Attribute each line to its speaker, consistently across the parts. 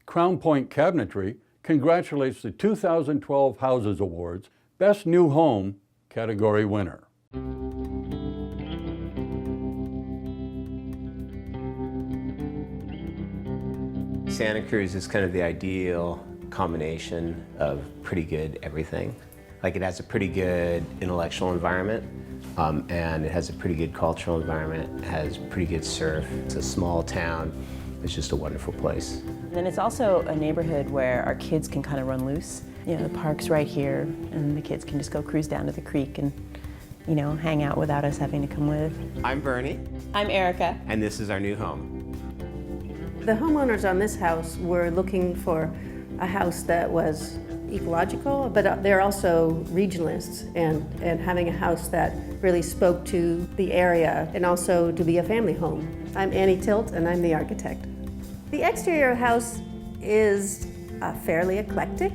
Speaker 1: Crown Point Cabinetry congratulates the 2012 Houses Awards Best New Home category winner.
Speaker 2: Santa Cruz is kind of the ideal combination of pretty good everything. Like, it has a pretty good intellectual environment, and it has a pretty good cultural environment. It has pretty good surf. It's a small town. It's just a wonderful place.
Speaker 3: And it's also a neighborhood where our kids can kind of run loose. You know, the park's right here, and the kids can just go cruise down to the creek and, you know, hang out without us having to come with.
Speaker 2: I'm Bernie.
Speaker 3: I'm Erica.
Speaker 2: And this is our new home.
Speaker 4: The homeowners on this house were looking for a house that was ecological, but they're also regionalists, and having a house that really spoke to the area and also to be a family home. I'm Anni Tilt, and I'm the architect. The exterior house is fairly eclectic.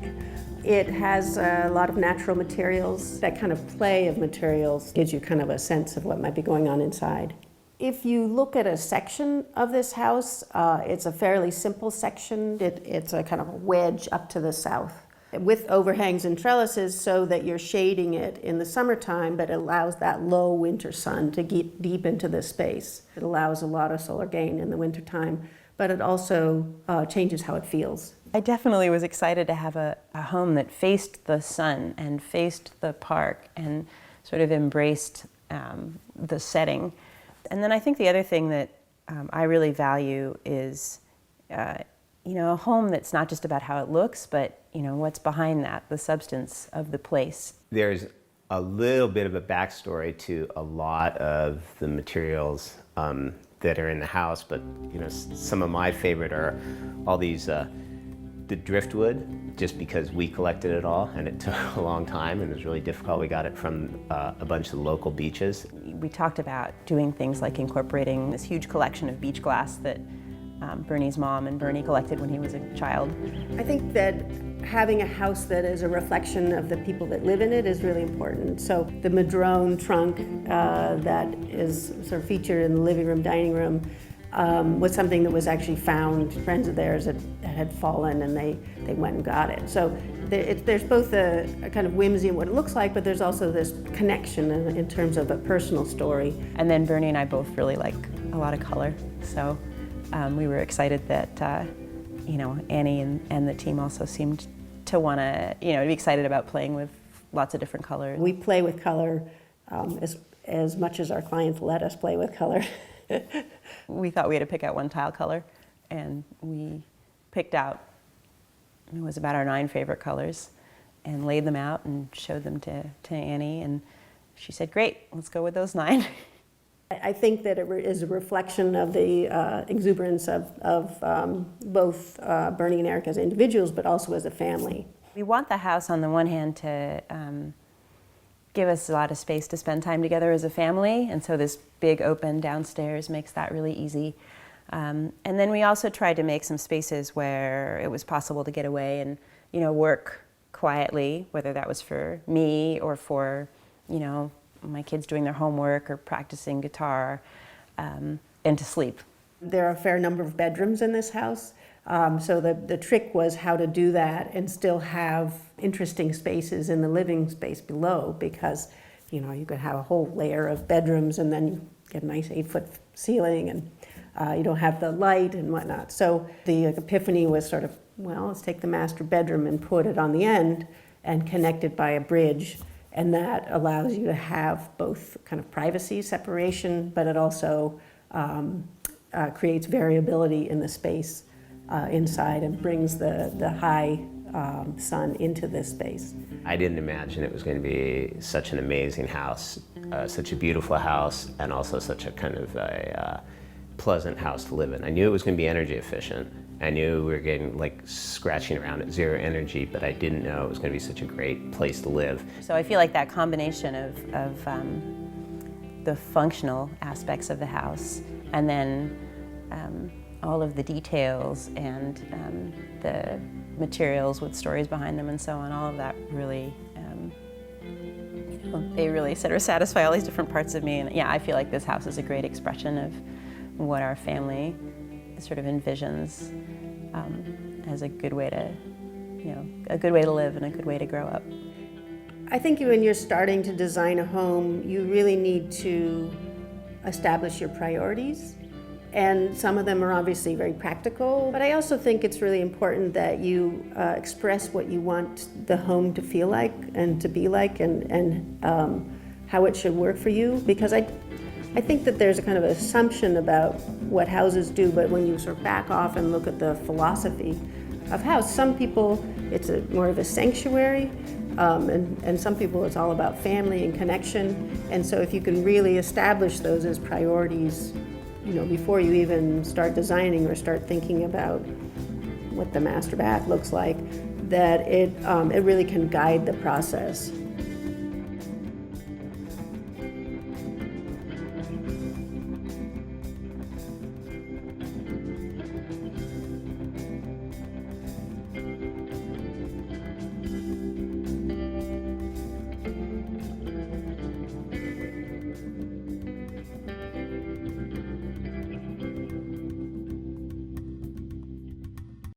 Speaker 4: It has a lot of natural materials. That kind of play of materials gives you kind of a sense of what might be going on inside. If you look at a section of this house, it's a fairly simple section. It's a kind of a wedge up to the south with overhangs and trellises so that you're shading it in the summertime, but it allows that low winter sun to get deep into the space. It allows a lot of solar gain in the wintertime, but it also changes how it feels.
Speaker 3: I definitely was excited to have a home that faced the sun and faced the park and sort of embraced the setting. And then I think the other thing that I really value is, you know, a home that's not just about how it looks, but, you know, what's behind that, the substance of the place.
Speaker 2: There's a little bit of a backstory to a lot of the materials that are in the house, but, you know, some of my favorite are all these the driftwood, just because we collected it all and it took a long time and it was really difficult. We got it from a bunch of local beaches.
Speaker 3: We talked about doing things like incorporating this huge collection of beach glass that Bernie's mom and Bernie collected when he was a child.
Speaker 4: I think that having a house that is a reflection of the people that live in it is really important. So the madrone trunk that is sort of featured in the living room, dining room, was something that was actually found. Friends of theirs that had fallen, and they went and got it. So there's both a kind of whimsy in what it looks like, but there's also this connection in terms of a personal story.
Speaker 3: And then Bernie and I both really like a lot of color, so we were excited that you know, Annie and the team also seemed to want to, you know, be excited about playing with lots of different colors.
Speaker 4: We play with color as much as our clients let us play with color.
Speaker 3: We thought we had to pick out one tile color, and we picked out, it was about our 9 favorite colors, and laid them out and showed them to Annie, and she said, great, let's go with those 9.
Speaker 4: I think that it is a reflection of the exuberance of both Bernie and Eric as individuals, but also as a family.
Speaker 3: We want the house, on the one hand, to give us a lot of space to spend time together as a family, and so this big open downstairs makes that really easy. And then we also tried to make some spaces where it was possible to get away and, you know, work quietly, whether that was for me or for, you know, my kids doing their homework or practicing guitar, and to sleep.
Speaker 4: There are a fair number of bedrooms in this house, so the trick was how to do that and still have interesting spaces in the living space below, because, you know, you could have a whole layer of bedrooms and then you get a nice 8-foot ceiling, and you don't have the light and whatnot. So the epiphany was sort of, well, let's take the master bedroom and put it on the end and connect it by a bridge. And that allows you to have both kind of privacy, separation, but it also creates variability in the space inside and brings the high sun into this space.
Speaker 2: I didn't imagine it was going to be such an amazing house, such a beautiful house, and also such a kind of a pleasant house to live in. I knew it was going to be energy efficient. I knew we were getting, like, scratching around at 0 energy, but I didn't know it was going to be such a great place to live.
Speaker 3: So I feel like that combination of the functional aspects of the house, and then all of the details and the materials with stories behind them and so on, all of that really, you know, they really sort of satisfy all these different parts of me. And yeah, I feel like this house is a great expression of what our family sort of envisions as a good way to, a good way to live and a good way to grow up.
Speaker 4: I think when you're starting to design a home, you really need to establish your priorities. And some of them are obviously very practical, but I also think it's really important that you express what you want the home to feel like and to be like, and how it should work for you. Because I think that there's a kind of assumption about what houses do, but when you sort of back off and look at the philosophy of house, some people it's more of a sanctuary, and some people it's all about family and connection. And so if you can really establish those as priorities, before you even start designing or start thinking about what the master bath looks like, that it really can guide the process.